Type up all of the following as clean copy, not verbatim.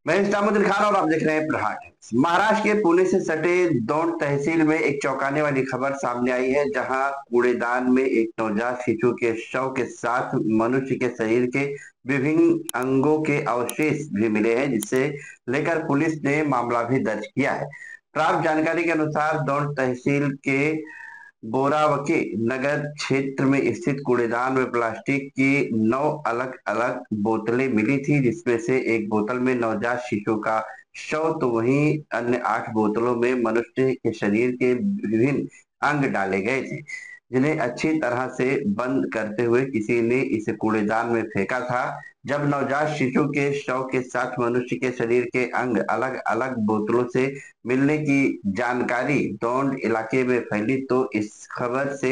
मैं इस्लामुद्दीन खान और आप देख रहे हैं प्रहार टाइम्स। महाराष्ट्र के पुणे से सटे दौंड तहसील में एक चौंकाने वाली खबर सामने आई है, जहां कूड़ेदान में एक नवजात शिशु के शव के साथ मनुष्य के शरीर के विभिन्न अंगों के अवशेष भी मिले हैं, जिसे लेकर पुलिस ने मामला भी दर्ज किया है। प्राप्त जानकारी के अनुसार दौंड तहसील के बोरावके नगर क्षेत्र में स्थित कूड़ेदान में प्लास्टिक की 9 अलग अलग बोतलें मिली थी, जिसमें से एक बोतल में नवजात शिशु का शव, तो वहीं अन्य 8 बोतलों में मनुष्य के शरीर के विभिन्न अंग डाले गए थे, जिन्हें अच्छी तरह से बंद करते हुए किसी ने इसे कूड़ेदान में फेंका था। जब नवजात शिशु के शव के साथ मनुष्य के शरीर के अंग अलग अलग बोतलों से मिलने की जानकारी दौंड इलाके में फैली, तो इस खबर से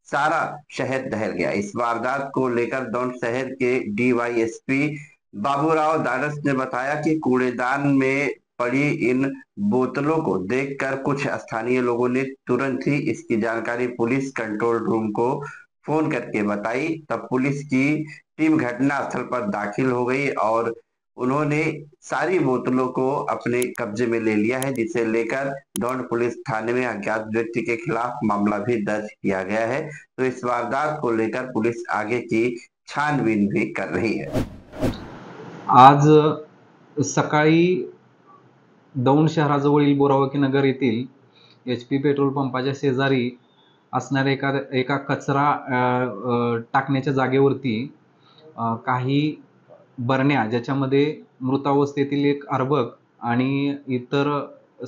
सारा शहर दहल गया। इस वारदात को लेकर दौंड शहर के डीवाईएसपी बाबूराव दारस ने बताया कि कूड़ेदान में पड़ी इन बोतलों को देखकर कुछ स्थानीय लोगों ने तुरंत ही इसकी जानकारी पुलिस कंट्रोल रूम को फोन करके बताई। तब पुलिस की टीम घटनास्थल पर दाखिल हो गई और उन्होंने सारी बोतलों को अपने कब्जे में ले लिया है, जिसे लेकर दौंड पुलिस थाने में अज्ञात व्यक्ति के खिलाफ मामला भी दर्ज किया गया है। तो इस वारदात को लेकर पुलिस आगे की छानबीन भी कर रही है। आज सकाळी दौंड शहराजवळील बोरावकी नगर येथील HP पेट्रोल पंपाच्या शेजारी असणाऱ्या एका कचरा टाकण्याच्या जागेवरती काही बरण्या, ज्याच्यामध्ये मृतावस्थेतील एक अर्भक आणि इतर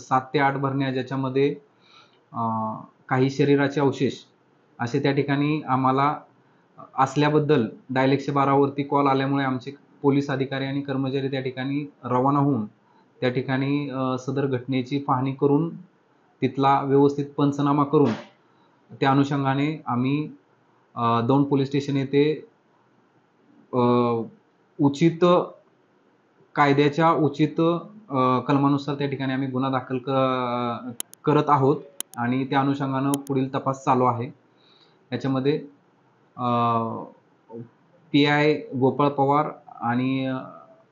7 ते 8 बरण्या, ज्याच्यामध्ये काही शरीराचे अवशेष असे त्या ठिकाणी आम्हाला असल्याबद्दल डायल 112 वरती कॉल आल्यामुळे आमचे पोलीस अधिकारी आणि कर्मचारी त्या ठिकाणी रवाना होऊन त्या ठिकाणी सदर घटनेची पाहणी करून तिथला व्यवस्थित पंचनामा करून त्या अनुषंगाने आम्ही दौंड पोलीस स्टेशन येथे उचित कायद्याच्या उचित कलमानुसार त्या ठिकाणी आम्ही गुन्हा दाखल करत आहोत आणि त्या अनुषंगाने पुढील तपास चालू आहे। याच्यामध्ये PI गोपाळ पवार आणि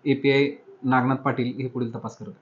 API नागनाथ पाटील हे पुढील तपास करत आहेत।